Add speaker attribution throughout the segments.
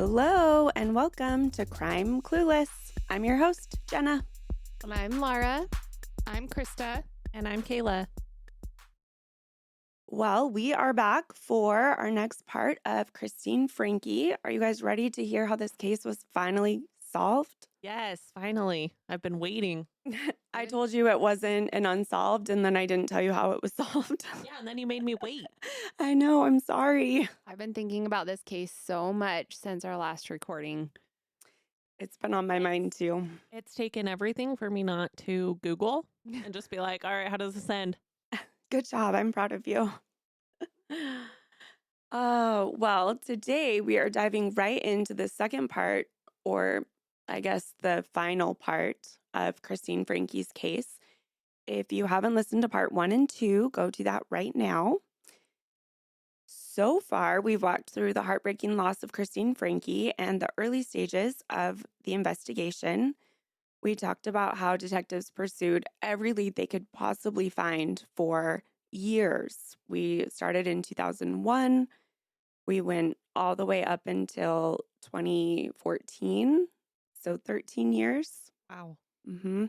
Speaker 1: Hello and welcome to Crime Clueless. I'm your host, Jenna.
Speaker 2: And I'm Laura.
Speaker 3: I'm Krista.
Speaker 2: And I'm Kayla.
Speaker 1: Well, we are back for our next part of Christine Franke. Are you guys ready to hear how this case was finally solved?
Speaker 2: Yes, finally. I've been waiting.
Speaker 1: I told you it wasn't an unsolved, and then I didn't tell you how it was solved.
Speaker 2: Yeah, and then you made me wait.
Speaker 1: I know, I'm sorry.
Speaker 3: I've been thinking about this case so much since our last recording.
Speaker 1: It's been on my mind too.
Speaker 2: It's taken everything for me not to Google and just be like, all right, how does this end?
Speaker 1: Good job. I'm proud of you. Oh, well, today we are diving right into the second part, or I guess the final part of Christine Franke's case. If you haven't listened to part 1 and 2, go do that right now. So far, we've walked through the heartbreaking loss of Christine Franke and the early stages of the investigation. We talked about how detectives pursued every lead they could possibly find for years. We started in 2001. We went all the way up until 2014, so 13 years.
Speaker 2: Wow.
Speaker 1: Mm-hmm.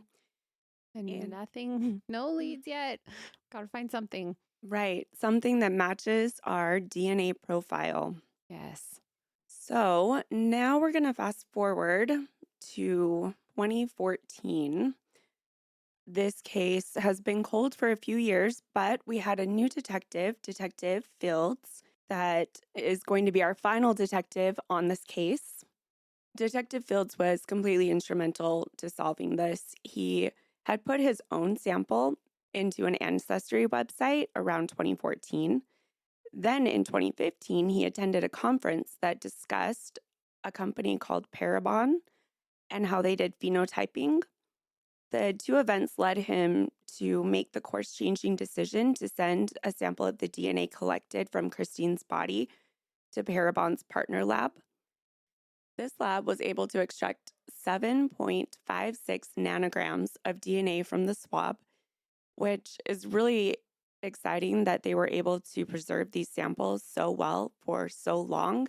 Speaker 3: And nothing, no leads yet. Gotta find something.
Speaker 1: Right, something that matches our DNA profile.
Speaker 3: Yes.
Speaker 1: So now we're going to fast forward to 2014. This case has been cold for a few years, but we had a new detective, Detective Fields, that is going to be our final detective on this case. Detective Fields was completely instrumental to solving this. He had put his own sample into an ancestry website around 2014. Then in 2015, he attended a conference that discussed a company called Parabon and how they did phenotyping. The two events led him to make the course-changing decision to send a sample of the DNA collected from Christine's body to Parabon's partner lab. This lab was able to extract 7.56 nanograms of DNA from the swab, which is really exciting that they were able to preserve these samples so well for so long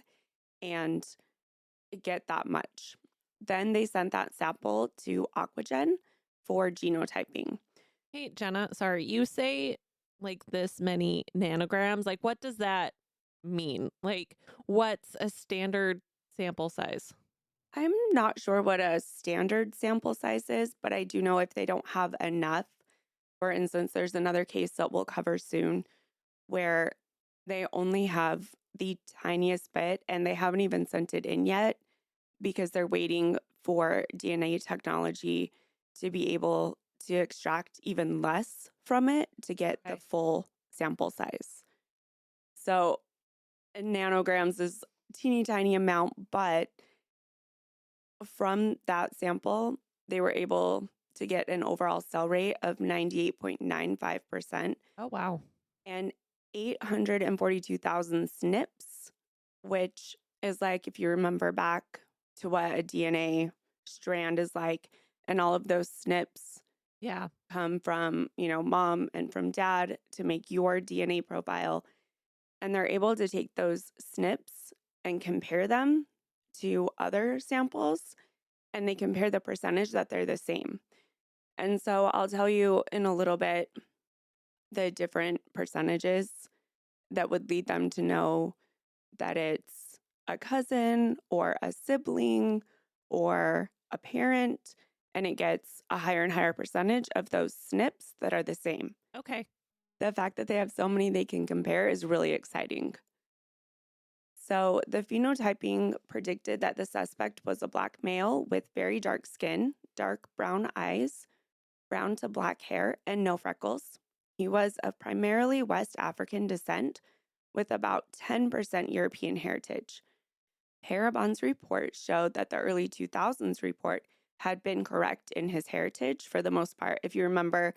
Speaker 1: and get that much. Then they sent that sample to Aquagen for genotyping.
Speaker 2: Hey, Jenna, sorry, you say like this many nanograms. Like, what does that mean? Like, what's a standard sample size?
Speaker 1: I'm not sure what a standard sample size is, but I do know if they don't have enough. For instance, there's another case that we'll cover soon where they only have the tiniest bit and they haven't even sent it in yet because they're waiting for DNA technology to be able to extract even less from it to get the full sample size. So nanograms is a teeny tiny amount, but from that sample, they were able to get an overall cell rate of 98.95%.
Speaker 2: Oh, wow.
Speaker 1: And 842,000 SNPs, which is like, if you remember back to what a DNA strand is like, and all of those SNPs come from, mom and from dad to make your DNA profile. And they're able to take those SNPs and compare them to other samples, and they compare the percentage that they're the same. And so I'll tell you in a little bit the different percentages that would lead them to know that it's a cousin or a sibling or a parent, and it gets a higher and higher percentage of those SNPs that are the same.
Speaker 2: Okay.
Speaker 1: The fact that they have so many they can compare is really exciting. So the phenotyping predicted that the suspect was a Black male with very dark skin, dark brown eyes, brown to black hair, and no freckles. He was of primarily West African descent with about 10% European heritage. Parabon's report showed that the early 2000s report had been correct in his heritage for the most part. If you remember,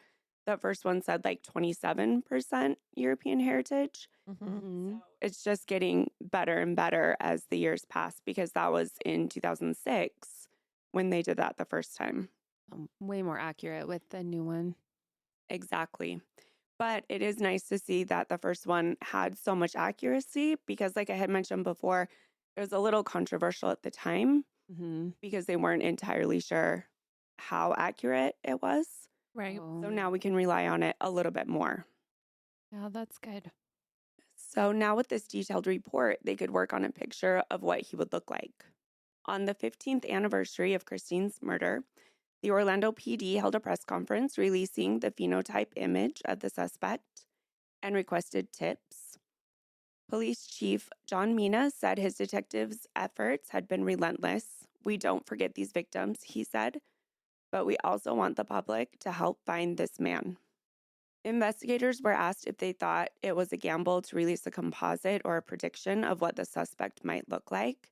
Speaker 1: the first one said like 27% European heritage.
Speaker 2: Mm-hmm.
Speaker 1: So it's just getting better and better as the years pass, because that was in 2006 when they did that the first time.
Speaker 3: Way more accurate with the new one.
Speaker 1: Exactly. But it is nice to see that the first one had so much accuracy because, like I had mentioned before, It was a little controversial at the time
Speaker 2: Mm-hmm.
Speaker 1: because they weren't entirely sure how accurate it was.
Speaker 2: Right.
Speaker 1: So now we can rely on it a little bit more.
Speaker 3: Yeah, that's good.
Speaker 1: So now with this detailed report, they could work on a picture of what he would look like. On the 15th anniversary of Christine's murder, the Orlando PD held a press conference releasing the phenotype image of the suspect and requested tips. Police Chief John Mina said his detectives' efforts had been relentless. "We don't forget these victims," he said, "but we also want the public to help find this man." Investigators were asked if they thought it was a gamble to release a composite or a prediction of what the suspect might look like.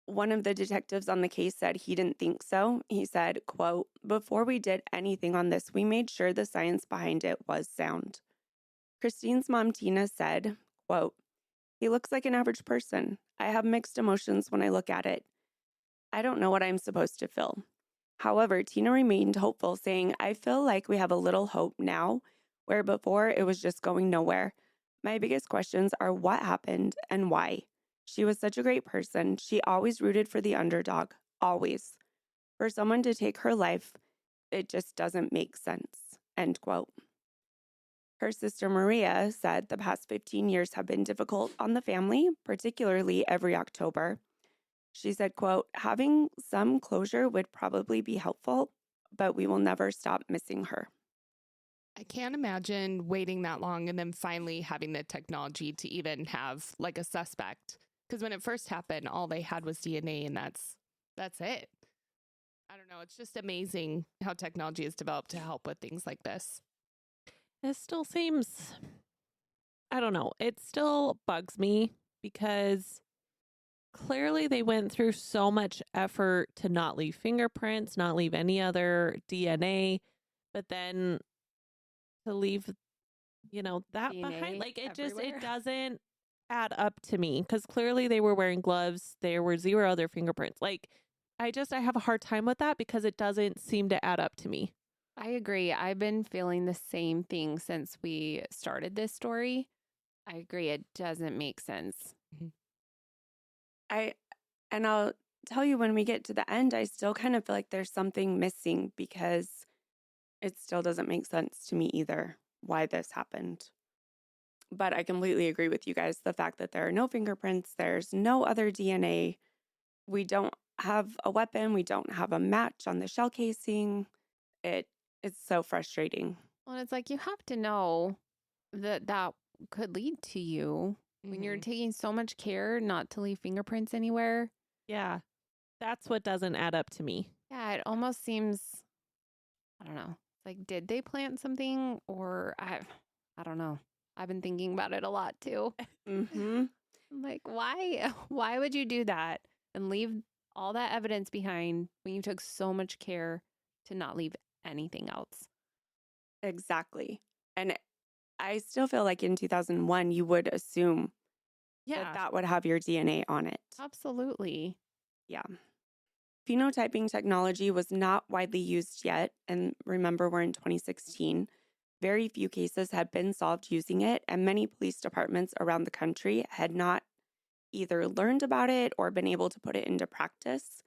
Speaker 1: One of the detectives on the case said he didn't think so. He said, quote, "Before we did anything on this, we made sure the science behind it was sound." Christine's mom, Tina, said, quote, "He looks like an average person. I have mixed emotions when I look at it. I don't know what I'm supposed to feel." However, Tina remained hopeful, saying, "I feel like we have a little hope now, where before it was just going nowhere. My biggest questions are what happened and why. She was such a great person. She always rooted for the underdog, always. For someone to take her life, it just doesn't make sense." End quote. Her sister Maria said the past 15 years have been difficult on the family, particularly every October. She said, quote, "Having some closure would probably be helpful, but we will never stop missing her."
Speaker 4: I can't imagine waiting that long and then finally having the technology to even have like a suspect. Because when it first happened, all they had was DNA, and that's it. I don't know. It's just amazing how technology has developed to help with things like this.
Speaker 2: It still seems, I don't know, it still bugs me because clearly they went through so much effort to not leave fingerprints, not leave any other DNA, but then to leave, that behind.
Speaker 3: DNA
Speaker 2: Like it
Speaker 3: everywhere.
Speaker 2: doesn't add up to me because clearly they were wearing gloves. There were 0 other fingerprints. Like I have a hard time with that because it doesn't seem to add up to me.
Speaker 3: I agree. I've been feeling the same thing since we started this story. I agree. It doesn't make sense.
Speaker 1: I'll tell you when we get to the end, I still kind of feel like there's something missing because it still doesn't make sense to me either why this happened. But I completely agree with you guys. The fact that there are no fingerprints, there's no other DNA, we don't have a weapon, we don't have a match on the shell casing. It's so frustrating.
Speaker 3: Well, it's like you have to know that that could lead to you when you're taking so much care not to leave fingerprints anywhere.
Speaker 2: Yeah. That's what doesn't add up to me.
Speaker 3: Yeah, it almost seems, I don't know. Like, did they plant something or I don't know. I've been thinking about it a lot too.
Speaker 1: Mm-hmm.
Speaker 3: I'm like, why? Why would you do that and leave all that evidence behind when you took so much care to not leave anything else?
Speaker 1: Exactly. And I still feel like in 2001, you would assume that would have your DNA on it.
Speaker 3: Absolutely.
Speaker 1: Yeah. Phenotyping technology was not widely used yet. And remember, we're in 2016. Very few cases had been solved using it, and many police departments around the country had not either learned about it or been able to put it into practice.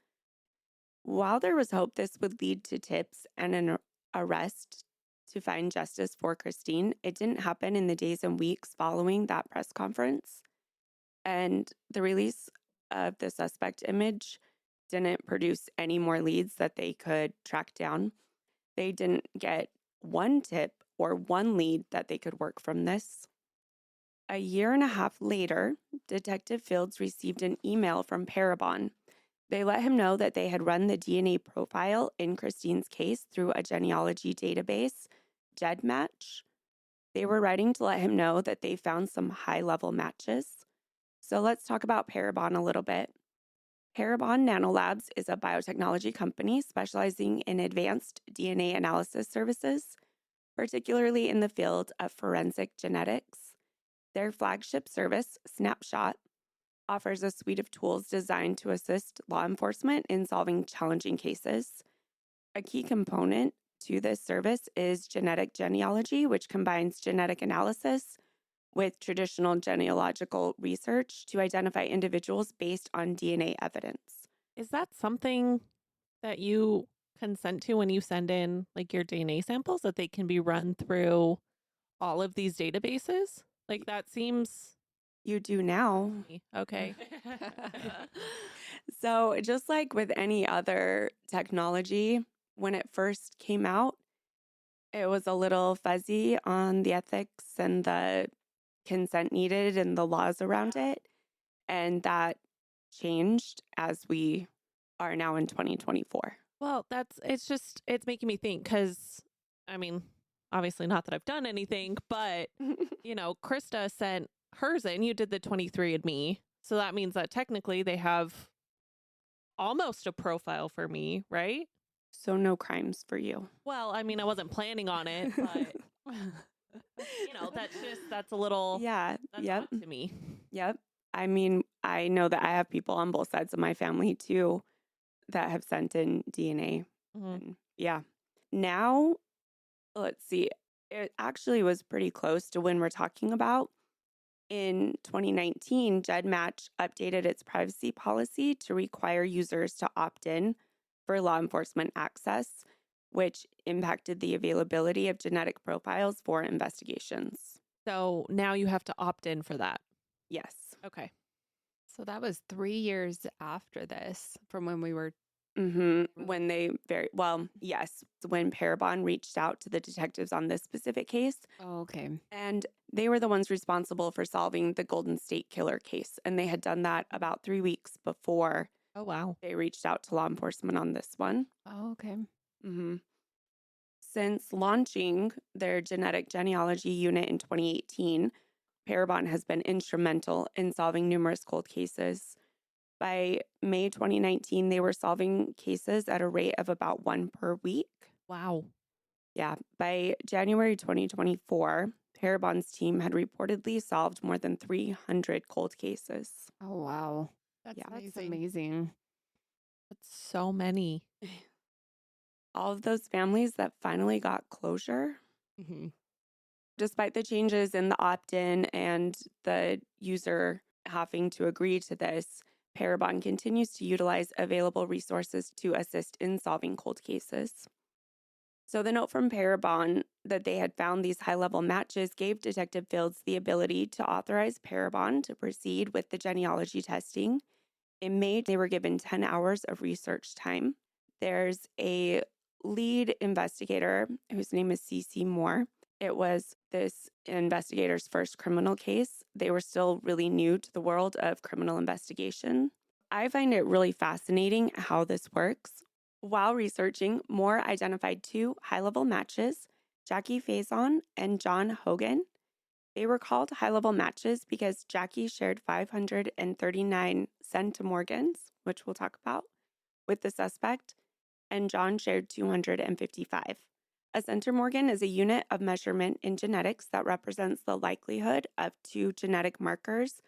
Speaker 1: While there was hope this would lead to tips and an arrest to find justice for Christine, it didn't happen in the days and weeks following that press conference. And the release of the suspect image didn't produce any more leads that they could track down. They didn't get one tip or one lead that they could work from this. A year and a half later, Detective Fields received an email from Parabon. They let him know that they had run the DNA profile in Christine's case through a genealogy database, GEDmatch. They were writing to let him know that they found some high-level matches. So let's talk about Parabon a little bit. Parabon Nanolabs is a biotechnology company specializing in advanced DNA analysis services, particularly in the field of forensic genetics. Their flagship service, Snapshot, offers a suite of tools designed to assist law enforcement in solving challenging cases. A key component to this service is genetic genealogy, which combines genetic analysis with traditional genealogical research to identify individuals based on DNA evidence.
Speaker 2: Is that something that you consent to when you send in like your DNA samples, that they can be run through all of these databases? Like that seems
Speaker 1: You do now.
Speaker 2: okay.
Speaker 1: So, just like with any other technology, when it first came out, it was a little fuzzy on the ethics and the consent needed and the laws around it. And that changed as we are now in 2024.
Speaker 2: Well, it's making me think because, I mean, obviously not that I've done anything, but, Krista sent hers in. You did the 23andMe. So that means that technically they have almost a profile for me, right?
Speaker 1: So, no crimes for you.
Speaker 2: Well, I mean, I wasn't planning on it, but, that's a little,
Speaker 1: Yeah.
Speaker 2: that's
Speaker 1: Yep.
Speaker 2: odd to me.
Speaker 1: Yep. I mean, I know that I have people on both sides of my family too that have sent in DNA.
Speaker 2: Mhm.
Speaker 1: And yeah. Now, let's see. It actually was pretty close to when we're talking about. In 2019, GEDmatch updated its privacy policy to require users to opt in for law enforcement access, which impacted the availability of genetic profiles for investigations.
Speaker 2: So now you have to opt in for that.
Speaker 1: Yes.
Speaker 2: Okay.
Speaker 3: So that was 3 years after this from when we were.
Speaker 1: When they yes, when Parabon reached out to the detectives on this specific case,
Speaker 3: Oh, okay.
Speaker 1: and they were the ones responsible for solving the Golden State Killer case. And they had done that about 3 weeks before
Speaker 2: Oh, wow.
Speaker 1: they reached out to law enforcement on this one.
Speaker 3: Oh, okay.
Speaker 1: Since launching their genetic genealogy unit in 2018, Parabon has been instrumental in solving numerous cold cases. By May 2019, they were solving cases at a rate of about one per week.
Speaker 2: Wow.
Speaker 1: Yeah. By January 2024, Parabon's team had reportedly solved more than 300 cold cases.
Speaker 3: Oh, wow.
Speaker 4: That's
Speaker 1: Yeah.
Speaker 3: That's
Speaker 4: amazing.
Speaker 3: amazing.
Speaker 2: That's so many.
Speaker 1: All of those families that finally got closure,
Speaker 4: Mhm.
Speaker 1: despite the changes in the opt-in and the user having to agree to this, Parabon continues to utilize available resources to assist in solving cold cases. So the note from Parabon that they had found these high-level matches gave Detective Fields the ability to authorize Parabon to proceed with the genealogy testing. In May, they were given 10 hours of research time. There's a lead investigator whose name is C.C. Moore. It was this investigator's first criminal case. They were still really new to the world of criminal investigation. I find it really fascinating how this works. While researching, Moore identified two high-level matches, Jackie Faison and John Hogan. They were called high-level matches because Jackie shared 539 centimorgans, which we'll talk about, with the suspect, and John shared 255. A centimorgan is a unit of measurement in genetics that represents the likelihood of two genetic markers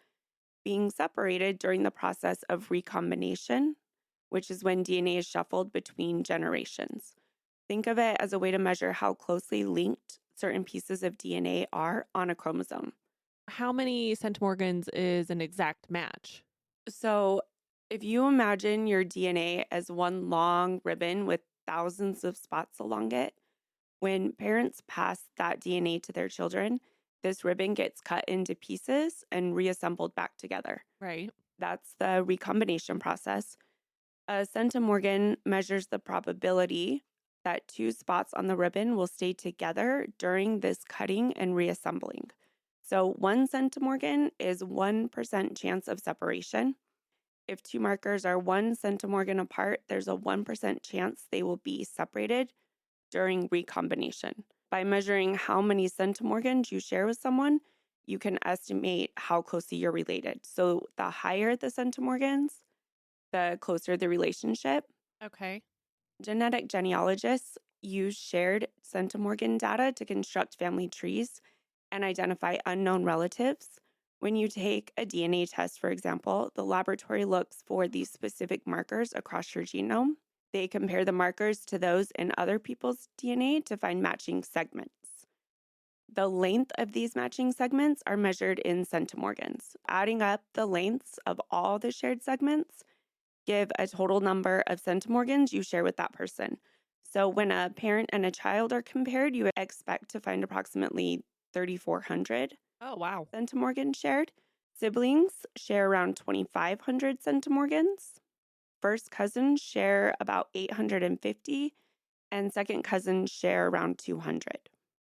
Speaker 1: being separated during the process of recombination, which is when DNA is shuffled between generations. Think of it as a way to measure how closely linked certain pieces of DNA are on a chromosome.
Speaker 2: How many centimorgans is an exact match?
Speaker 1: So, if you imagine your DNA as one long ribbon with thousands of spots along it, when parents pass that DNA to their children, this ribbon gets cut into pieces and reassembled back together.
Speaker 2: Right.
Speaker 1: That's the recombination process. A centimorgan measures the probability that two spots on the ribbon will stay together during this cutting and reassembling. So 1 centimorgan is 1% chance of separation. If two markers are 1 centimorgan apart, there's a 1% chance they will be separated during recombination. By measuring how many centimorgans you share with someone, you can estimate how closely you're related. So the higher the centimorgans, the closer the relationship.
Speaker 2: Okay.
Speaker 1: Genetic genealogists use shared centimorgan data to construct family trees and identify unknown relatives. When you take a DNA test, for example, the laboratory looks for these specific markers across your genome. They compare the markers to those in other people's DNA to find matching segments. The length of these matching segments are measured in centimorgans. Adding up the lengths of all the shared segments give a total number of centimorgans you share with that person. So when a parent and a child are compared, you expect to find approximately 3,400
Speaker 2: Oh, wow.
Speaker 1: centimorgans shared. Siblings share around 2,500 centimorgans. First cousins share about 850, and second cousins share around 200.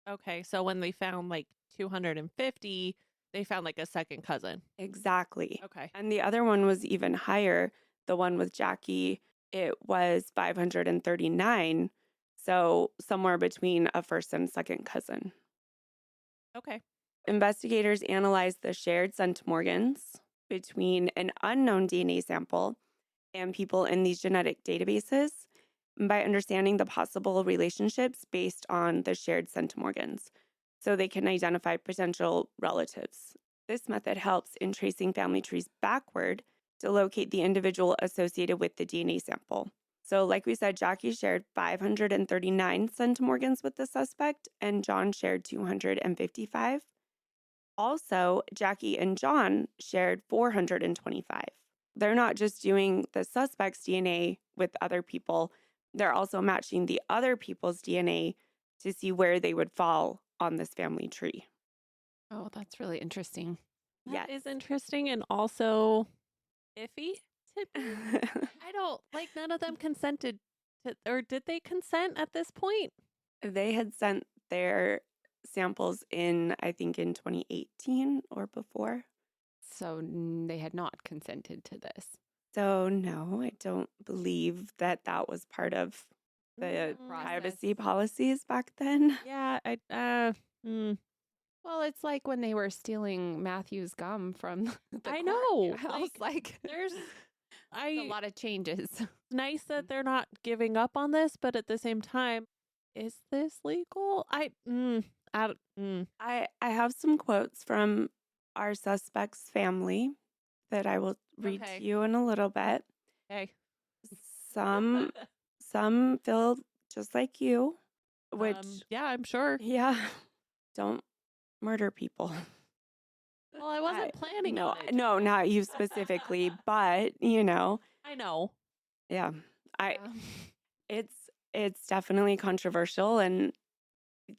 Speaker 2: Okay, so when they found like 250, they found like a second cousin.
Speaker 1: Exactly.
Speaker 2: Okay.
Speaker 1: And the other one was even higher. The one with Jackie, it was 539. So somewhere between a first and second cousin.
Speaker 2: Okay.
Speaker 1: Investigators analyzed the shared centimorgans between an unknown DNA sample and people in these genetic databases by understanding the possible relationships based on the shared centimorgans, so they can identify potential relatives. This method helps in tracing family trees backward to locate the individual associated with the DNA sample. So, like we said, Jackie shared 539 centimorgans with the suspect, and John shared 255. Also, Jackie and John shared 425. They're not just doing the suspect's DNA with other people, they're also matching the other people's DNA to see where they would fall on this family tree.
Speaker 3: Oh, that's really interesting.
Speaker 2: That
Speaker 1: Yes.
Speaker 2: is interesting and also iffy to me. I don't like none of them consented to, or did they consent at this point?
Speaker 1: They had sent their samples in, I think, in 2018 or before.
Speaker 3: So they had not consented to this.
Speaker 1: So, no, I don't believe that that was part of the privacy policies back then.
Speaker 2: Yeah,
Speaker 3: Well, it's like when they were stealing Matthew's gum from the
Speaker 2: I
Speaker 3: court
Speaker 2: know,
Speaker 3: house. Like
Speaker 2: there's
Speaker 3: a lot of changes.
Speaker 2: nice that they're not giving up on this, but at the same time, is this legal?
Speaker 1: I have some quotes from our suspect's family that I will read
Speaker 2: Okay.
Speaker 1: to you in a little bit.
Speaker 2: Okay.
Speaker 1: Some some feel just like you, which
Speaker 2: yeah, I'm sure.
Speaker 1: yeah, don't murder people.
Speaker 2: Well, I wasn't planning
Speaker 1: no,
Speaker 2: on it.
Speaker 1: no, not you specifically, but you know,
Speaker 2: I know.
Speaker 1: yeah. I
Speaker 3: Yeah.
Speaker 1: it's definitely controversial, and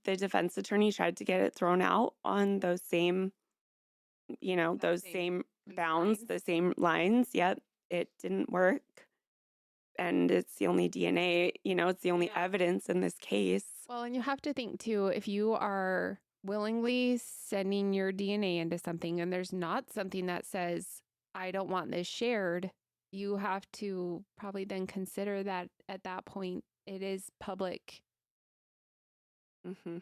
Speaker 1: the defense attorney tried to get it thrown out on those same, those same bounds, the same lines. Yet it didn't work. And it's the only DNA, it's the only
Speaker 2: Yeah.
Speaker 1: evidence in this case.
Speaker 3: Well, and you have to think too, if you are willingly sending your DNA into something and there's not something that says, I don't want this shared, you have to probably then consider that at that point it is public,
Speaker 1: Mm-hmm.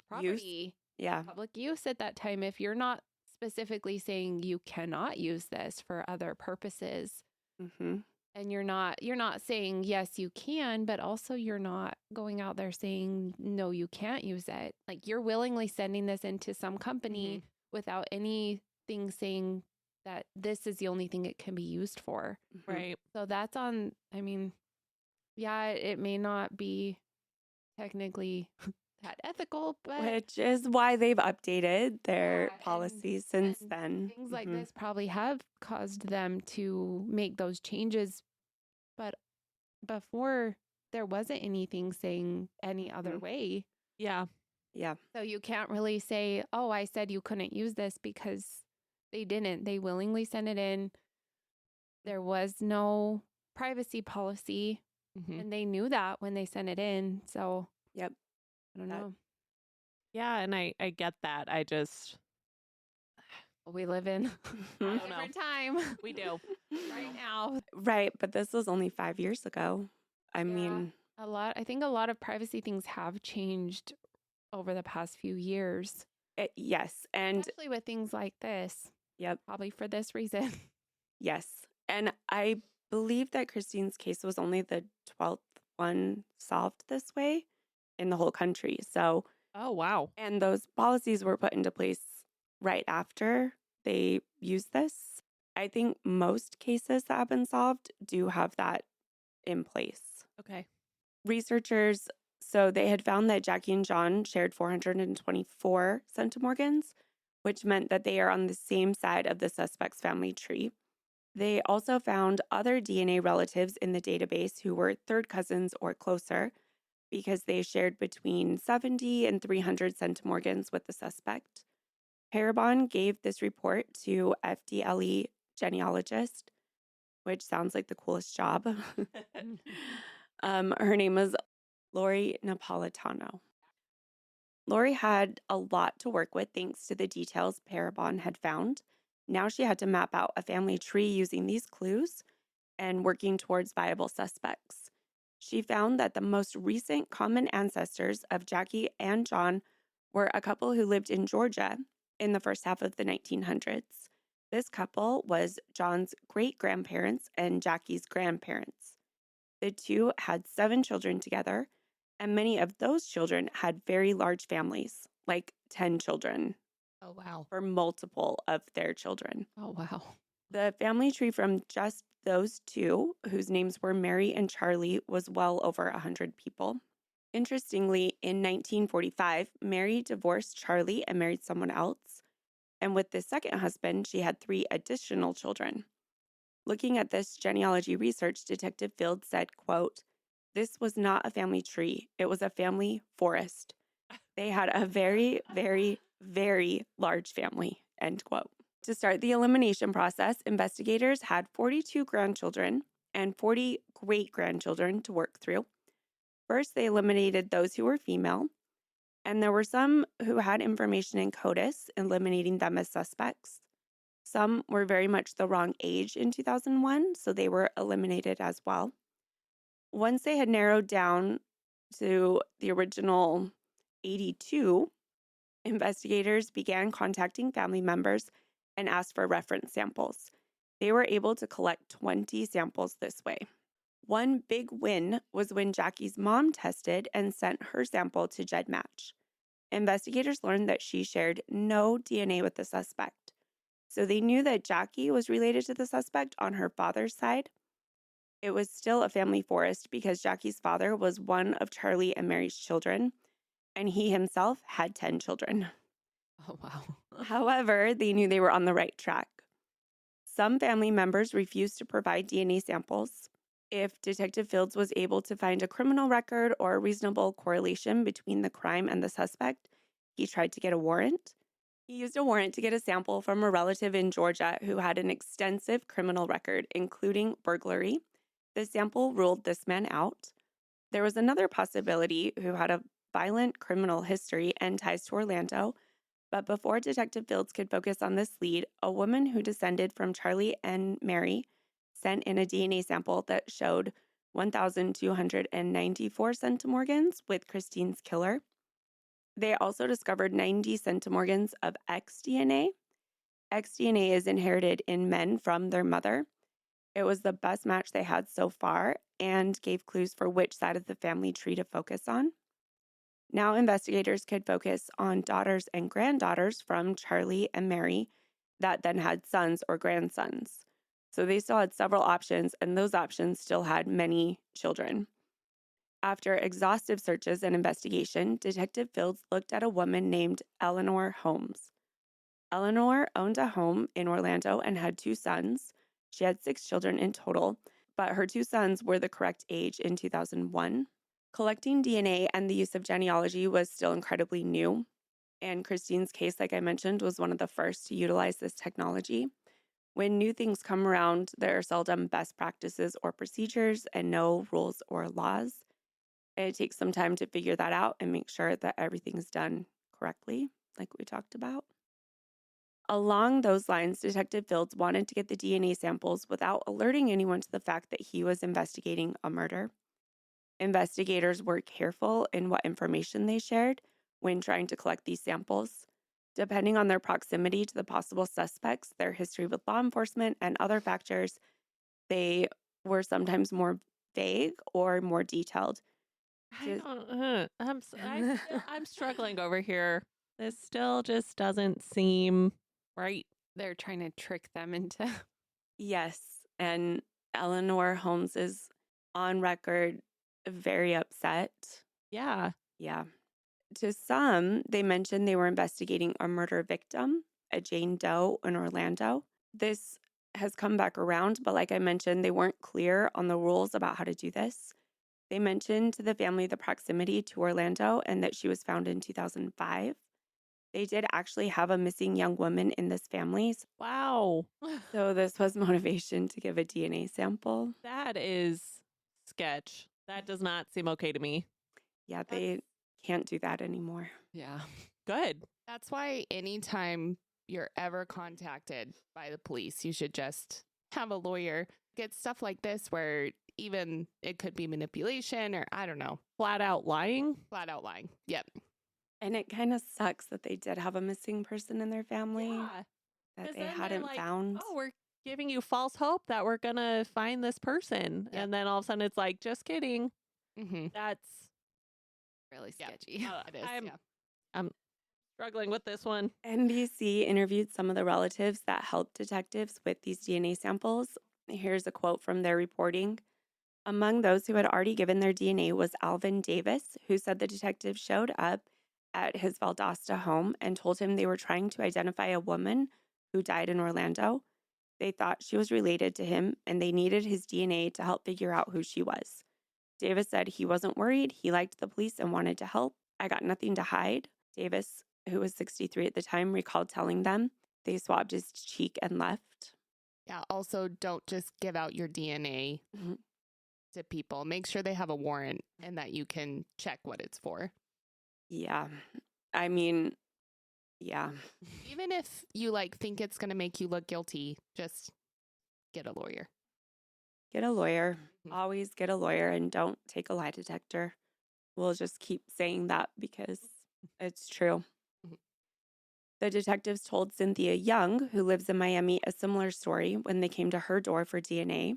Speaker 3: property,
Speaker 1: Yeah.
Speaker 3: public use at that time. If you're not specifically saying you cannot use this for other purposes,
Speaker 1: Mm-hmm.
Speaker 3: and you're not saying yes you can, but also you're not going out there saying no you can't use it. Like you're willingly sending this into some company without anything saying that this is the only thing it can be used for.
Speaker 1: Mm-hmm.
Speaker 2: Right.
Speaker 3: So that's on, I mean, yeah, it may not be technically that ethical, but
Speaker 1: Which is why they've updated their
Speaker 3: Yeah, and-
Speaker 1: policies since
Speaker 3: and
Speaker 1: then.
Speaker 3: things like
Speaker 1: Mhm.
Speaker 3: this probably have caused them to make those changes. But before, there wasn't anything saying any other
Speaker 1: Mhm.
Speaker 3: way.
Speaker 2: Yeah.
Speaker 1: Yeah.
Speaker 3: So you can't really say, oh, I said you couldn't use this, because they didn't. They willingly sent it in. There was no privacy policy, and they knew that when they sent it in. So
Speaker 1: Yep.
Speaker 3: I don't
Speaker 1: That-
Speaker 3: know.
Speaker 2: Yeah, and I get that. I just
Speaker 3: We live in
Speaker 1: Mhm.
Speaker 3: a
Speaker 2: don't know.
Speaker 3: different time
Speaker 2: we do.
Speaker 3: right now.
Speaker 1: Right, but this was only 5 years ago. I
Speaker 3: Yeah.
Speaker 1: mean,
Speaker 3: I think a lot of privacy things have changed over the past few years,
Speaker 1: yes, and
Speaker 3: especially with things like this.
Speaker 1: yep,
Speaker 3: Probably for this reason.
Speaker 1: yes. And I believe that Christine's case was only the 12th one solved this way in the whole country. So,
Speaker 2: Oh, wow.
Speaker 1: and those policies were put into place right after they used this. I think most cases that have been solved do have that in place.
Speaker 2: Okay.
Speaker 1: Researchers So they had found that Jackie and John shared 424 centimorgans, which meant that they are on the same side of the suspect's family tree. They also found other DNA relatives in the database who were third cousins or closer because they shared between 70 and 300 centimorgans with the suspect. Parabon gave this report to FDLE genealogist, which sounds like the coolest job. Her name was Lori Napolitano. Lori had a lot to work with thanks to the details Parabon had found. Now she had to map out a family tree using these clues and working towards viable suspects. She found that the most recent common ancestors of Jackie and John were a couple who lived in Georgia in the first half of the 1900s. This couple was John's great-grandparents and Jackie's grandparents. The two had 7 children together, and many of those children had very large families, like 10 children.
Speaker 4: Oh, wow.
Speaker 1: For multiple of their children.
Speaker 3: Oh, wow.
Speaker 1: The family tree from just those two, whose names were Mary and Charlie, was well over 100 people. Interestingly, in 1945, Mary divorced Charlie and married someone else. And with this second husband, she had 3 additional children. Looking at this genealogy research, Detective Fields said, quote, "This was not a family tree. It was a family forest. They had a very, very, very large family," end quote. To start the elimination process, investigators had 42 grandchildren and 40 great-grandchildren to work through. First, they eliminated those who were female, and there were some who had information in CODIS, eliminating them as suspects. Some were very much the wrong age in 2001, so they were eliminated as well. Once they had narrowed down to the original 82, investigators began contacting family members and asked for reference samples. They were able to collect 20 samples this way. One big win was when Jackie's mom tested and sent her sample to GEDmatch. Investigators learned that she shared no DNA with the suspect. So they knew that Jackie was related to the suspect on her father's side. It was still a family forest because Jackie's father was one of Charlie and Mary's children, and he himself had 10 children.
Speaker 3: Oh, wow.
Speaker 1: However, they knew they were on the right track. Some family members refused to provide DNA samples. If Detective Fields was able to find a criminal record or a reasonable correlation between the crime and the suspect, he tried to get a warrant. He used a warrant to get a sample from a relative in Georgia who had an extensive criminal record, including burglary. The sample ruled this man out. There was another possibility who had a violent criminal history and ties to Orlando, but before Detective Fields could focus on this lead, a woman who descended from Charlie and Mary sent in a DNA sample that showed 1,294 centimorgans with Christine's killer. They also discovered 90 centimorgans of X DNA. X DNA is inherited in men from their mother. It was the best match they had so far and gave clues for which side of the family tree to focus on. Now investigators could focus on daughters and granddaughters from Charlie and Mary that then had sons or grandsons. So they still had several options, and those options still had many children. After exhaustive searches and investigation, Detective Fields looked at a woman named Eleanor Holmes. Eleanor owned a home in Orlando and had 2 sons. She had 6 children in total, but her 2 sons were the correct age in 2001. Collecting DNA and the use of genealogy was still incredibly new, and Christine's case, like I mentioned, was one of the first to utilize this technology. When new things come around, there are seldom best practices or procedures and no rules or laws. And it takes some time to figure that out and make sure that everything's done correctly, like we talked about. Along those lines, Detective Fields wanted to get the DNA samples without alerting anyone to the fact that he was investigating a murder. Investigators were careful in what information they shared when trying to collect these samples. Depending on their proximity to the possible suspects, their history with law enforcement, and other factors, they were sometimes more vague or more detailed.
Speaker 2: I'm struggling over here. This still just doesn't seem right.
Speaker 3: They're trying to trick them into.
Speaker 1: Yes, and Eleanor Holmes is on record very upset
Speaker 2: Yeah.
Speaker 1: Yeah. To some, they mentioned they were investigating a murder victim, a Jane Doe in Orlando. This has come back around, but like I mentioned, they weren't clear on the rules about how to do this. They mentioned to the family the proximity to Orlando and that she was found in 2005. They did actually have a missing young woman in this family,
Speaker 2: Wow.
Speaker 1: so this was motivation to give a DNA sample.
Speaker 2: That is sketch. That does not seem okay to me.
Speaker 1: Yeah, they can't do that anymore.
Speaker 3: Yeah.
Speaker 2: Good.
Speaker 4: That's why anytime you're ever contacted by the police, you should just have a lawyer. Get stuff like this where even it could be manipulation or I don't know,
Speaker 2: Flat out lying.
Speaker 4: flat out lying. Yep.
Speaker 1: And it kind of sucks that they did have a missing person in their family
Speaker 2: Yeah.
Speaker 1: that
Speaker 2: 'Cause
Speaker 1: they
Speaker 2: then they're
Speaker 1: hadn't
Speaker 2: like,
Speaker 1: found.
Speaker 2: oh, we're giving you false hope that we're going to find this person.
Speaker 4: Yep.
Speaker 2: And then all of a sudden it's like, just kidding.
Speaker 4: Mm-hmm.
Speaker 2: That's
Speaker 3: Really
Speaker 4: Yeah.
Speaker 3: sketchy.
Speaker 4: It is.
Speaker 2: I'm,
Speaker 4: Yeah.
Speaker 2: I'm struggling with this one.
Speaker 1: NBC interviewed some of the relatives that helped detectives with these DNA samples. Here's a quote from their reporting. Among those who had already given their DNA was Alvin Davis, who said the detectives showed up at his Valdosta home and told him they were trying to identify a woman who died in Orlando. They thought she was related to him and they needed his DNA to help figure out who she was. Davis said he wasn't worried. He liked the police and wanted to help. I got nothing to hide. Davis, who was 63 at the time, recalled telling them. They swabbed his cheek and left.
Speaker 4: Yeah. Also, don't just give out your DNA
Speaker 1: Mhm.
Speaker 4: to people. Make sure they have a warrant and that you can check what it's for.
Speaker 1: Yeah. I mean, yeah.
Speaker 4: Even if you think it's going to make you look guilty, just get a lawyer.
Speaker 1: Get a lawyer.
Speaker 4: Mhm.
Speaker 1: Always get a lawyer and don't take a lie detector. We'll just keep saying that because it's true.
Speaker 4: Mhm.
Speaker 1: The detectives told Cynthia Young, who lives in Miami, a similar story when they came to her door for DNA.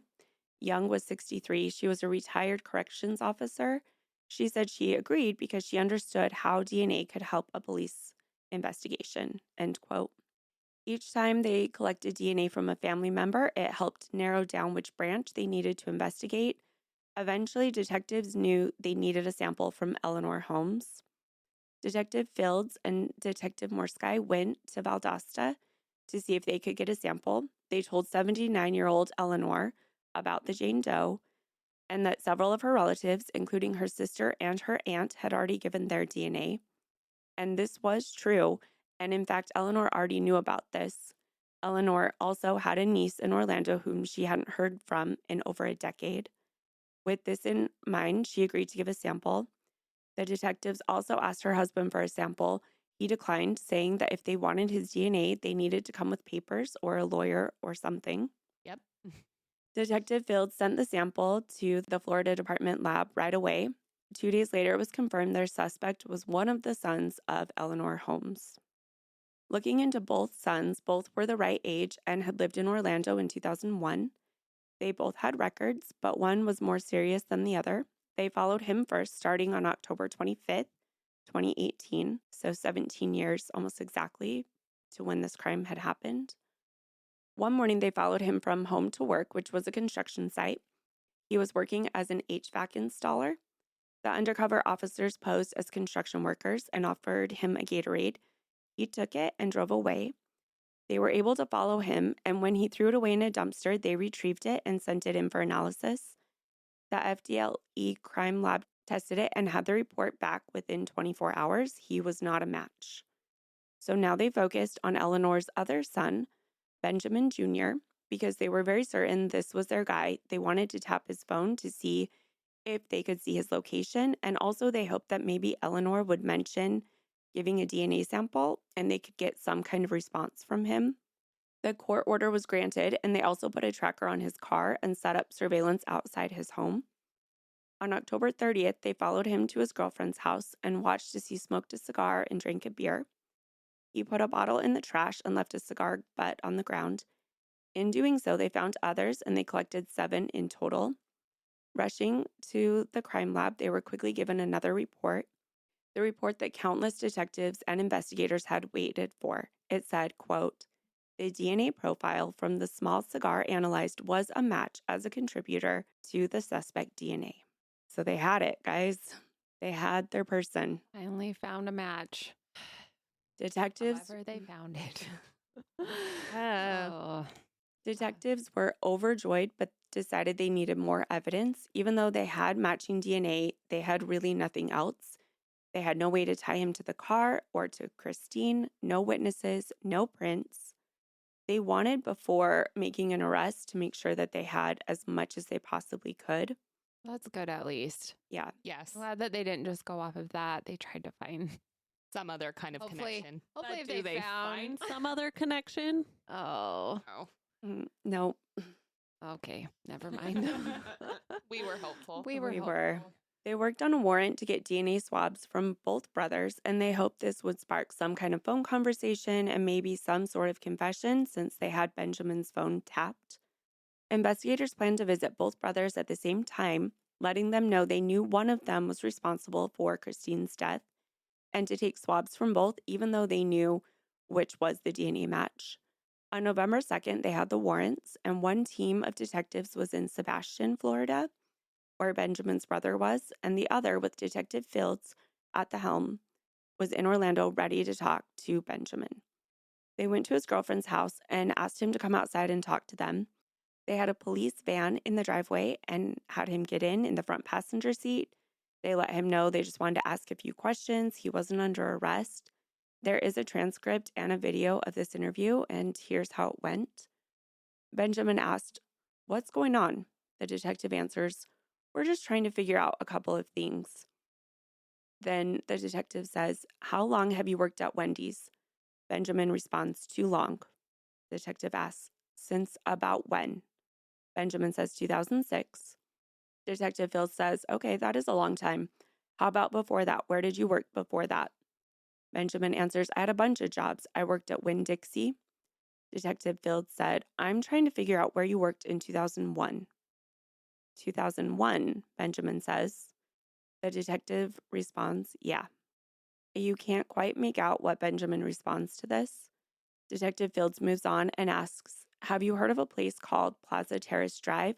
Speaker 1: Young was 63. She was a retired corrections officer. She said she agreed because she understood how DNA could help a police investigation, end quote. Each time they collected DNA from a family member, it helped narrow down which branch they needed to investigate. Eventually, detectives knew they needed a sample from Eleanor Holmes. Detective Fields and Detective Morsky went to Valdosta to see if they could get a sample. They told 79-year-old Eleanor about the Jane Doe and that several of her relatives, including her sister and her aunt, had already given their DNA. And this was true. And in fact, Eleanor already knew about this. Eleanor also had a niece in Orlando whom she hadn't heard from in over a decade. With this in mind, she agreed to give a sample. The detectives also asked her husband for a sample. He declined, saying that if they wanted his DNA, they needed to come with papers or a lawyer or something.
Speaker 4: Yep.
Speaker 1: Detective Fields sent the sample to the Florida Department lab right away. 2 days later, it was confirmed their suspect was one of the sons of Eleanor Holmes. Looking into both sons, both were the right age and had lived in Orlando in 2001. They both had records, but one was more serious than the other. They followed him first, starting on October 25th, 2018, so 17 years almost exactly to when this crime had happened. One morning, they followed him from home to work, which was a construction site. He was working as an HVAC installer. The undercover officers posed as construction workers and offered him a Gatorade. He took it and drove away. They were able to follow him, and when he threw it away in a dumpster, they retrieved it and sent it in for analysis. The FDLE crime lab tested it and had the report back within 24 hours. He was not a match. So now they focused on Eleanor's other son, Benjamin Jr., because they were very certain this was their guy. They wanted to tap his phone to see if they could see his location, and also they hoped that maybe Eleanor would mention giving a DNA sample and they could get some kind of response from him. The court order was granted, and they also put a tracker on his car and set up surveillance outside his home. On October 30th, they followed him to his girlfriend's house and watched as he smoked a cigar and drank a beer. He put a bottle in the trash and left a cigar butt on the ground. In doing so, they found others and they collected 7 in total. Rushing to the crime lab, they were quickly given another report, the report that countless detectives and investigators had waited for. It said, quote, "The DNA profile from the small cigar analyzed was a match as a contributor to the suspect DNA." So they had it, guys. They had their person.
Speaker 3: Finally found a match.
Speaker 1: Detectives
Speaker 3: However, they found it.
Speaker 2: Uh,
Speaker 3: Oh,
Speaker 1: Detectives were overjoyed, but decided they needed more evidence. Even though they had matching DNA, they had really nothing else. They had no way to tie him to the car or to Christine, no witnesses, no prints. They wanted, before making an arrest, to make sure that they had as much as they possibly could.
Speaker 3: that's good at least.
Speaker 1: Yeah.
Speaker 4: Yes.
Speaker 3: Glad that they didn't just go off of that. They tried to find.
Speaker 4: Some other kind of
Speaker 3: Hopefully,
Speaker 4: connection.
Speaker 3: hopefully,
Speaker 2: but
Speaker 3: if
Speaker 2: do
Speaker 3: they found.
Speaker 2: find some other connection?
Speaker 3: Oh,
Speaker 4: Oh,
Speaker 1: No,
Speaker 3: okay. Never mind.
Speaker 4: we were hopeful.
Speaker 3: We were.
Speaker 1: we were.
Speaker 3: hopeful.
Speaker 1: They worked on a warrant to get DNA swabs from both brothers, and they hoped this would spark some kind of phone conversation and maybe some sort of confession since they had Benjamin's phone tapped. Investigators planned to visit both brothers at the same time, letting them know they knew one of them was responsible for Christine's death, and to take swabs from both, even though they knew which was the DNA match. On November 2nd, they had the warrants, and one team of detectives was in Sebastian, Florida, where Benjamin's brother was, and the other, with Detective Fields at the helm, was in Orlando ready to talk to Benjamin. They went to his girlfriend's house and asked him to come outside and talk to them. They had a police van in the driveway and had him get in the front passenger seat. They let him know they just wanted to ask a few questions. He wasn't under arrest. There is a transcript and a video of this interview, and here's how it went. Benjamin asked, "What's going on?" The detective answers, "We're just trying to figure out a couple of things." Then the detective says, "How long have you worked at Wendy's?" Benjamin responds, "Too long." The detective asks, "Since about when?" Benjamin says, 2006. Detective Fields says, "Okay, that is a long time. How about before that? Where did you work before that?" Benjamin answers, "I had a bunch of jobs. I worked at Winn-Dixie." Detective Fields said, "I'm trying to figure out where you worked in 2001. 2001, Benjamin says. The detective responds, "Yeah." You can't quite make out what Benjamin responds to this. Detective Fields moves on and asks, "Have you heard of a place called Plaza Terrace Drive?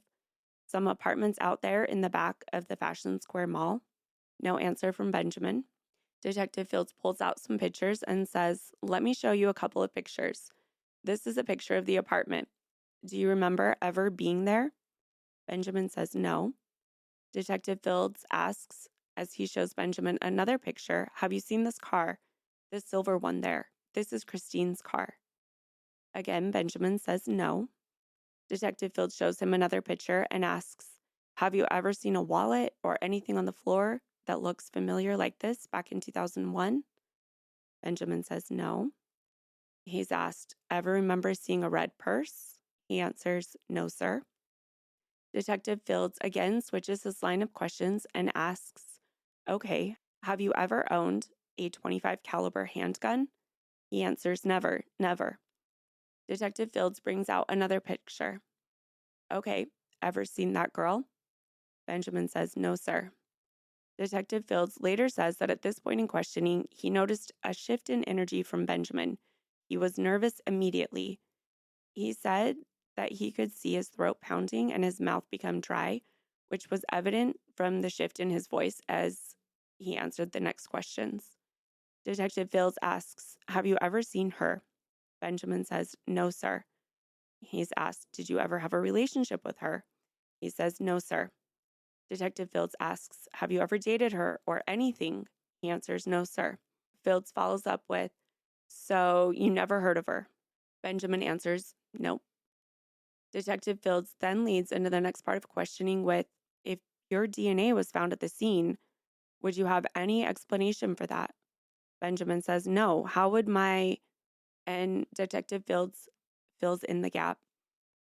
Speaker 1: Some apartments out there in the back of the Fashion Square Mall?" No answer from Benjamin. Detective Fields pulls out some pictures and says, "Let me show you a couple of pictures. This is a picture of the apartment. Do you remember ever being there?" Benjamin says no. Detective Fields asks, as he shows Benjamin another picture, "Have you seen this car? This silver one there. This is Christine's car." Again, Benjamin says no. Detective Fields shows him another picture and asks, "Have you ever seen a wallet or anything on the floor that looks familiar like this back in 2001? Benjamin says no. He's asked, "Ever remember seeing a red purse?" He answers, "No, sir." Detective Fields again switches his line of questions and asks, "Okay, have you ever owned a .25 caliber handgun?" He answers, "Never, never." Detective Fields brings out another picture. "Okay, ever seen that girl?" Benjamin says, "No, sir." Detective Fields later says that at this point in questioning, he noticed a shift in energy from Benjamin. He was nervous immediately. He said that he could see his throat pounding and his mouth become dry, which was evident from the shift in his voice as he answered the next questions. Detective Fields asks, "Have you ever seen her?" Benjamin says, "No, sir." He's asked, "Did you ever have a relationship with her?" He says, "No, sir." Detective Fields asks, "Have you ever dated her or anything?" He answers, "No, sir." Fields follows up with, "So you never heard of her?" Benjamin answers, "Nope." Detective Fields then leads into the next part of questioning with, "If your DNA was found at the scene, would you have any explanation for that?" Benjamin says, "No. How would my..." And Detective Fields fills in the gap.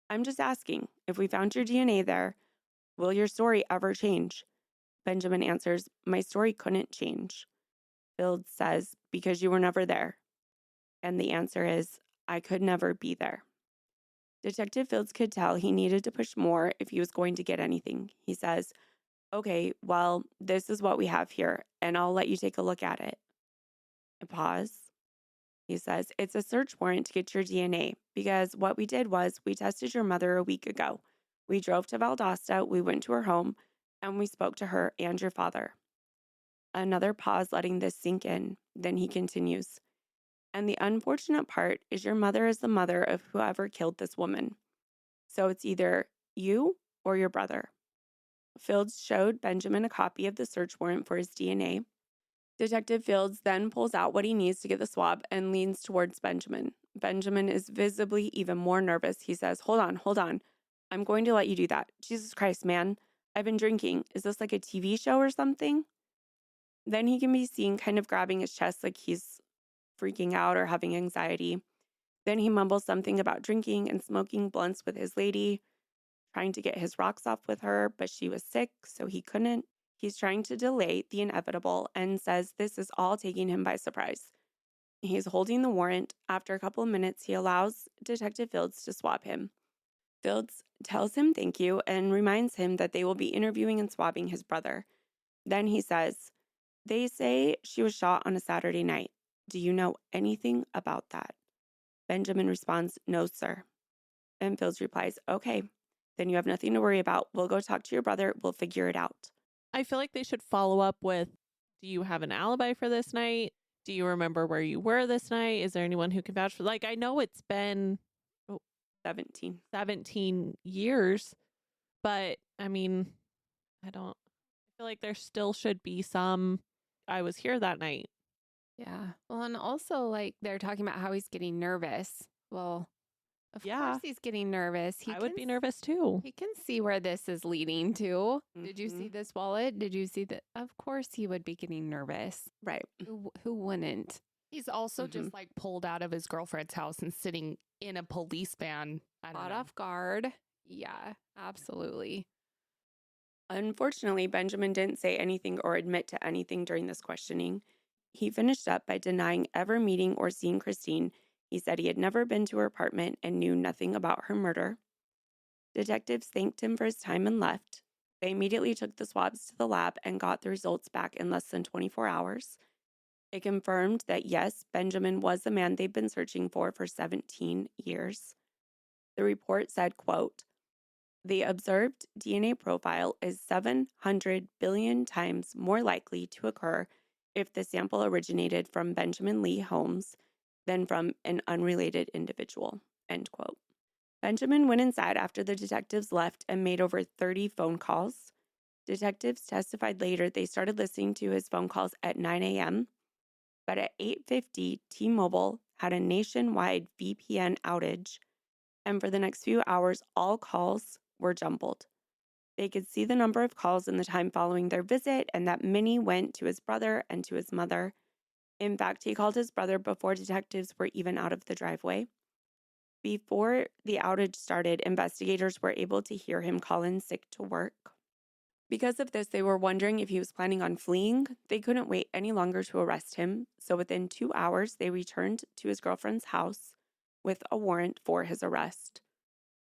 Speaker 1: "I'm just asking, if we found your DNA there, will your story ever change?" Benjamin answers, "My story couldn't change." Fields says, "Because you were never there." And the answer is, "I could never be there." Detective Fields could tell he needed to push more if he was going to get anything. He says, "Okay, well, this is what we have here, and I'll let you take a look at it." A pause. He says, "It's a search warrant to get your DNA, because what we did was we tested your mother a week ago. We drove to Valdosta, we went to her home, and we spoke to her and your father." Another pause, letting this sink in. Then he continues. And the unfortunate part is your mother is the mother of whoever killed this woman. So it's either you or your brother. Fields showed Benjamin a copy of the search warrant for his DNA. Detective Fields then pulls out what he needs to get the swab and leans towards Benjamin. Benjamin is visibly even more nervous. He says, hold on. I'm going to let you do that. Jesus Christ, man. I've been drinking. Is this like a TV show or something? Then he can be seen kind of grabbing his chest like he's freaking out or having anxiety. Then he mumbles something about drinking and smoking blunts with his lady, trying to get his rocks off with her, but she was sick, so he couldn't. He's trying to delay the inevitable and says this is all taking him by surprise. He's holding the warrant. After a couple of minutes, he allows Detective Fields to swab him. Fields tells him thank you and reminds him that they will be interviewing and swabbing his brother. Then he says, they say she was shot on a Saturday night. Do you know anything about that? Benjamin responds, no, sir. And Fields replies, okay, then you have nothing to worry about. We'll go talk to your brother. We'll figure it out.
Speaker 2: I feel like they should follow up with, do you have an alibi for this night? Do you remember where you were this night? Is there anyone who can vouch for, like, I know it's been 17 years, but I mean, I feel like there still should be some, I was here that night.
Speaker 3: Yeah. Well, and also like they're talking about how he's getting nervous. Well, of course he's getting nervous.
Speaker 2: I would be nervous too.
Speaker 3: He can see where this is leading to. Did you see this wallet? Did you see that? Of course he would be getting nervous.
Speaker 1: Right.
Speaker 3: Who wouldn't?
Speaker 4: He's also just like pulled out of his girlfriend's house and sitting in a police van.
Speaker 3: Caught off guard. Yeah, absolutely.
Speaker 1: Unfortunately, Benjamin didn't say anything or admit to anything during this questioning. He finished up by denying ever meeting or seeing Christine. He said he had never been to her apartment and knew nothing about her murder. Detectives thanked him for his time and left. They immediately took the swabs to the lab and got the results back in less than 24 hours. It confirmed that, yes, Benjamin was the man they'd been searching for 17 years. The report said, quote, the observed DNA profile is 700 billion times more likely to occur if the sample originated from Benjamin Lee Holmes than from an unrelated individual, end quote. Benjamin went inside after the detectives left and made over 30 phone calls. Detectives testified later they started listening to his phone calls at 9 a.m., but at 8:50, T-Mobile had a nationwide VPN outage, and for the next few hours, all calls were jumbled. They could see the number of calls in the time following their visit and that many went to his brother and to his mother. In fact, he called his brother before detectives were even out of the driveway. Before the outage started, investigators were able to hear him call in sick to work. Because of this, they were wondering if he was planning on fleeing. They couldn't wait any longer to arrest him, so within 2 hours, they returned to his girlfriend's house with a warrant for his arrest.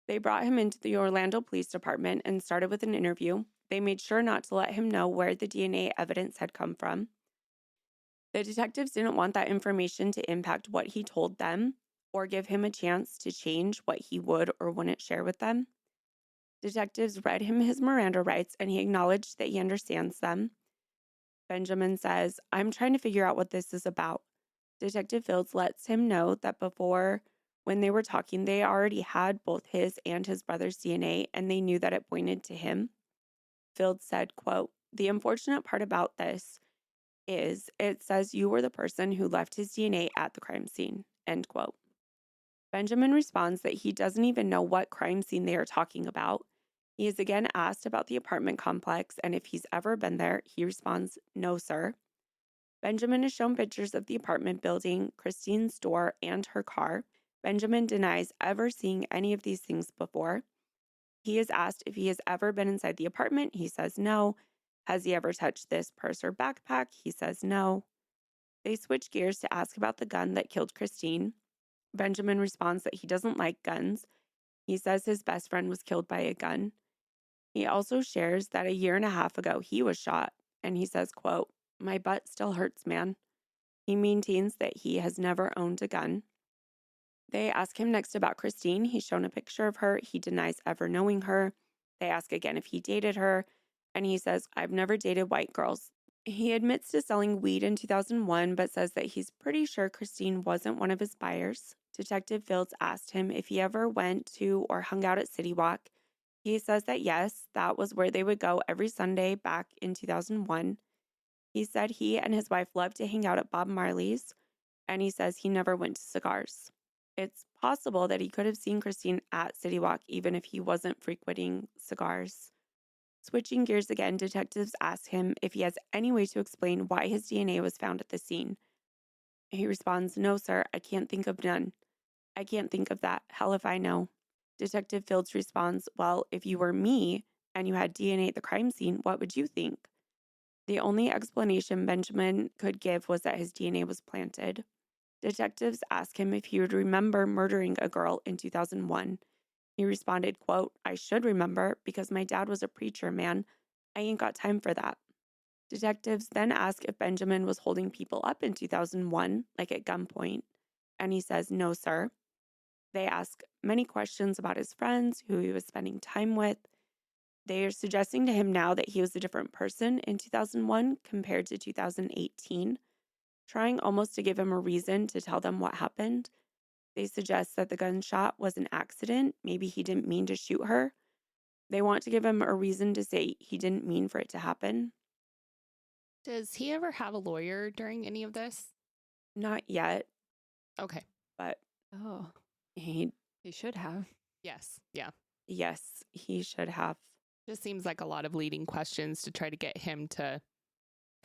Speaker 1: They brought him into the Orlando Police Department and started with an interview. They made sure not to let him know where the DNA evidence had come from. The detectives didn't want that information to impact what he told them or give him a chance to change what he would or wouldn't share with them. Detectives read him his Miranda rights and he acknowledged that he understands them. Benjamin says, I'm trying to figure out what this is about. Detective Fields lets him know that before, when they were talking, they already had both his and his brother's DNA and they knew that it pointed to him. Fields said, quote, the unfortunate part about this is it says you were the person who left his DNA at the crime scene, end quote. Benjamin responds that he doesn't even know what crime scene they are talking about. He is again asked about the apartment complex and if he's ever been there. He responds, no, sir. Benjamin is shown pictures of the apartment building, Christine's door, and her car. Benjamin denies ever seeing any of these things before. He is asked if he has ever been inside the apartment. He says no. Has he ever touched this purse or backpack? He says no. They switch gears to ask about the gun that killed Christine. Benjamin responds that he doesn't like guns. He says his best friend was killed by a gun. He also shares that a year and a half ago he was shot, and he says, quote, my butt still hurts, man. He maintains that he has never owned a gun. They ask him next about Christine. He's shown a picture of her. He denies ever knowing her. They ask again if he dated her, and he says, I've never dated white girls. He admits to selling weed in 2001, but says that he's pretty sure Christine wasn't one of his buyers. Detective Fields asked him if he ever went to or hung out at City Walk. He says that yes, that was where they would go every Sunday back in 2001. He said he and his wife loved to hang out at Bob Marley's, and he says he never went to cigars. It's possible that he could have seen Christine at City Walk even if he wasn't frequenting cigars. Switching gears again, detectives ask him if he has any way to explain why his DNA was found at the scene. He responds, "No, sir, I can't think of none. I can't think of that. Hell if I know." Detective Fields responds, "Well, if you were me and you had DNA at the crime scene, what would you think?" The only explanation Benjamin could give was that his DNA was planted. Detectives ask him if he would remember murdering a girl in 2001. He responded, quote, "I should remember because my dad was a preacher, man. I ain't got time for that." Detectives then ask if Benjamin was holding people up in 2001, like at gunpoint, and he says, "No, sir." They ask many questions about his friends, who he was spending time with. They are suggesting to him now that he was a different person in 2001 compared to 2018, trying almost to give him a reason to tell them what happened. They suggest that the gunshot was an accident. Maybe he didn't mean to shoot her. They want to give him a reason to say he didn't mean for it to happen.
Speaker 4: Does he ever have a lawyer during any of this?
Speaker 1: Not yet,
Speaker 4: Okay.
Speaker 1: but
Speaker 3: Oh,
Speaker 1: he,
Speaker 3: he should have.
Speaker 4: Yes. Yeah.
Speaker 1: yes, he should have.
Speaker 4: Just seems like a lot of leading questions to try to get him to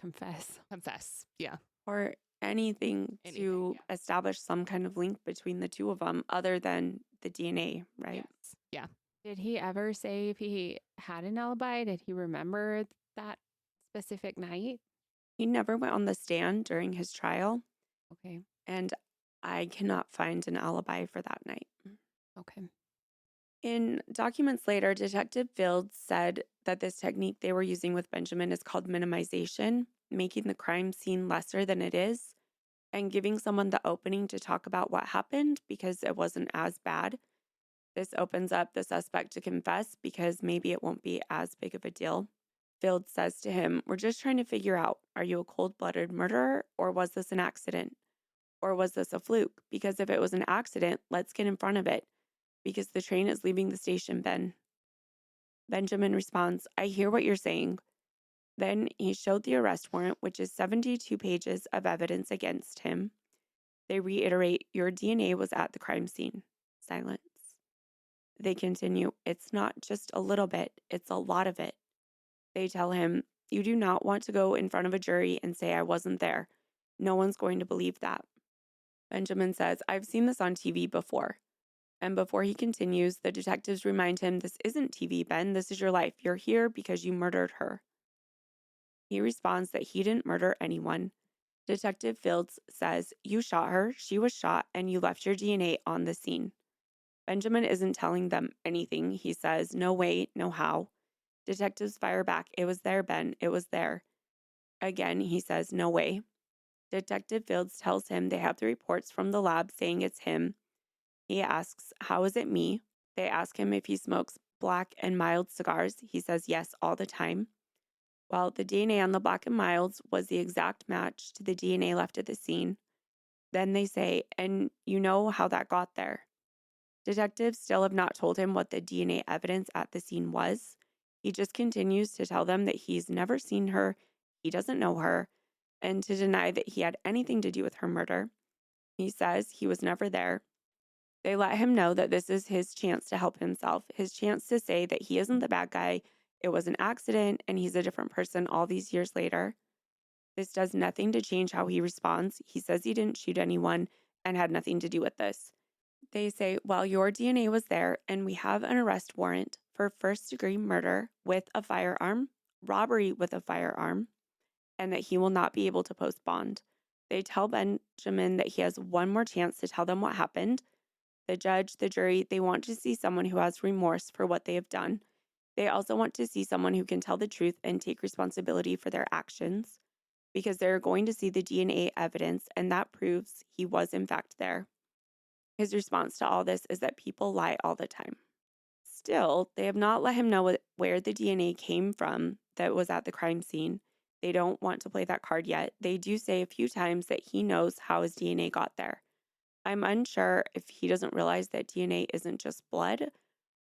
Speaker 3: Confess.
Speaker 4: confess. Yeah.
Speaker 1: Or anything to
Speaker 4: yeah.
Speaker 1: establish some kind of link between the two of them other than the DNA, right?
Speaker 4: Yes. Yeah.
Speaker 3: Did he ever say if he had an alibi? Did he remember that specific night?
Speaker 1: He never went on the stand during his trial,
Speaker 3: Okay.
Speaker 1: and I cannot find an alibi for that night.
Speaker 3: Okay.
Speaker 1: In documents later, Detective Fields said that this technique they were using with Benjamin is called minimization, making the crime scene lesser than it is, and giving someone the opening to talk about what happened because it wasn't as bad. This opens up the suspect to confess because maybe it won't be as big of a deal. Fields says to him, "We're just trying to figure out, are you a cold-blooded murderer or was this an accident? Or was this a fluke? Because if it was an accident, let's get in front of it. Because the train is leaving the station, Ben." Benjamin responds, "I hear what you're saying." Then he showed the arrest warrant, which is 72 pages of evidence against him. They reiterate, "Your DNA was at the crime scene." Silence. They continue, "It's not just a little bit, it's a lot of it." They tell him, "You do not want to go in front of a jury and say I wasn't there. No one's going to believe that." Benjamin says, "I've seen this on TV before." And before he continues, the detectives remind him, "This isn't TV, Ben. This is your life. You're here because you murdered her." He responds that he didn't murder anyone. Detective Fields says, "You shot her, she was shot, and you left your DNA on the scene." Benjamin isn't telling them anything. He says, "No way, no how." Detectives fire back, "It was there, Ben. It was there." Again, he says, "No way." Detective Fields tells him they have the reports from the lab saying it's him. He asks, "How is it me?" They ask him if he smokes black and mild cigars. He says yes, all the time. Well, the DNA on the black and milds was the exact match to the DNA left at the scene. Then they say, "And you know how that got there." Detectives still have not told him what the DNA evidence at the scene was. He just continues to tell them that he's never seen her, he doesn't know her, and to deny that he had anything to do with her murder. He says he was never there. They let him know that this is his chance to help himself, his chance to say that he isn't the bad guy, it was an accident, and he's a different person all these years later. This does nothing to change how he responds. He says he didn't shoot anyone and had nothing to do with this. They say, "Well, your DNA was there, and we have an arrest warrant for first-degree murder with a firearm, robbery with a firearm, and that he will not be able to post bond." They tell Benjamin that he has one more chance to tell them what happened. The judge, the jury, they want to see someone who has remorse for what they have done. They also want to see someone who can tell the truth and take responsibility for their actions because they're going to see the DNA evidence, and that proves he was in fact there. His response to all this is that people lie all the time. Still, they have not let him know where the DNA came from that was at the crime scene. They don't want to play that card yet. They do say a few times that he knows how his DNA got there. I'm unsure if he doesn't realize that DNA isn't just blood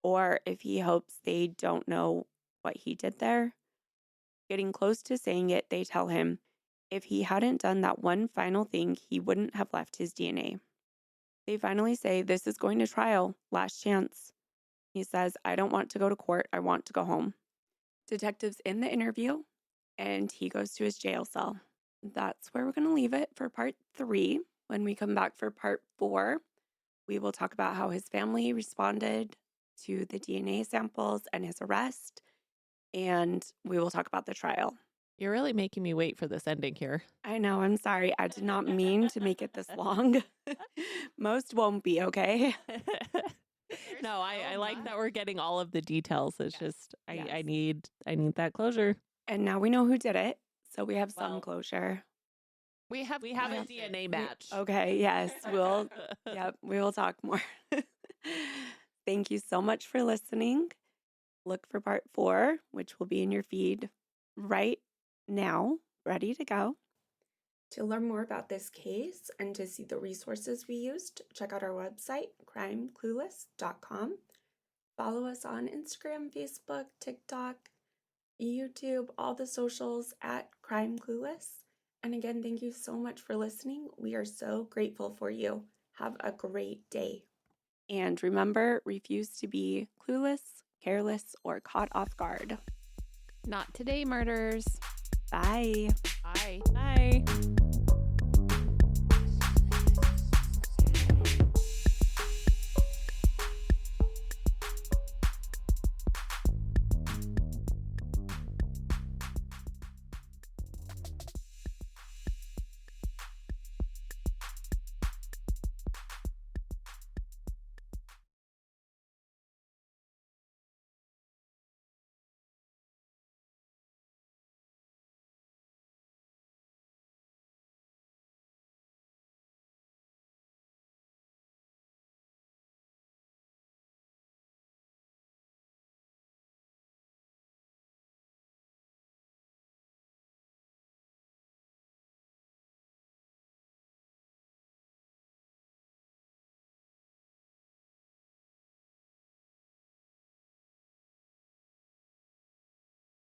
Speaker 1: or if he hopes they don't know what he did there. Getting close to saying it, they tell him if he hadn't done that one final thing, he wouldn't have left his DNA. They finally say, this is going to trial, last chance. He says, I don't want to go to court. I want to go home. Detectives in the interview, and he goes to his jail cell. That's where we're going to leave it for part 3. When we come back for part 4, we will talk about how his family responded to the DNA samples and his arrest, and we will talk about the trial.
Speaker 2: You're really making me wait for this ending here.
Speaker 1: I know, I'm sorry. I did not mean to make it this long. Most won't be, okay?
Speaker 2: No, I like that we're getting all of the details. It's just I
Speaker 1: Yes.
Speaker 2: need that closure.
Speaker 1: And now we know who did it, so we have some
Speaker 2: Well,
Speaker 1: closure.
Speaker 4: We have
Speaker 2: We have a
Speaker 4: plans.
Speaker 2: DNA match.
Speaker 1: Okay, yes, we will talk more. Thank you so much for listening. Look for part 4, which will be in your feed right now, ready to go. To learn more about this case and to see the resources we used, check out our website, crimeclueless.com. Follow us on Instagram, Facebook, TikTok, YouTube, all the socials at Crime Clueless. And again, thank you so much for listening. We are so grateful for you. Have a great day. And remember, refuse to be clueless, careless, or caught off guard.
Speaker 3: Not today, murders.
Speaker 1: Bye.
Speaker 4: Bye.
Speaker 2: Bye.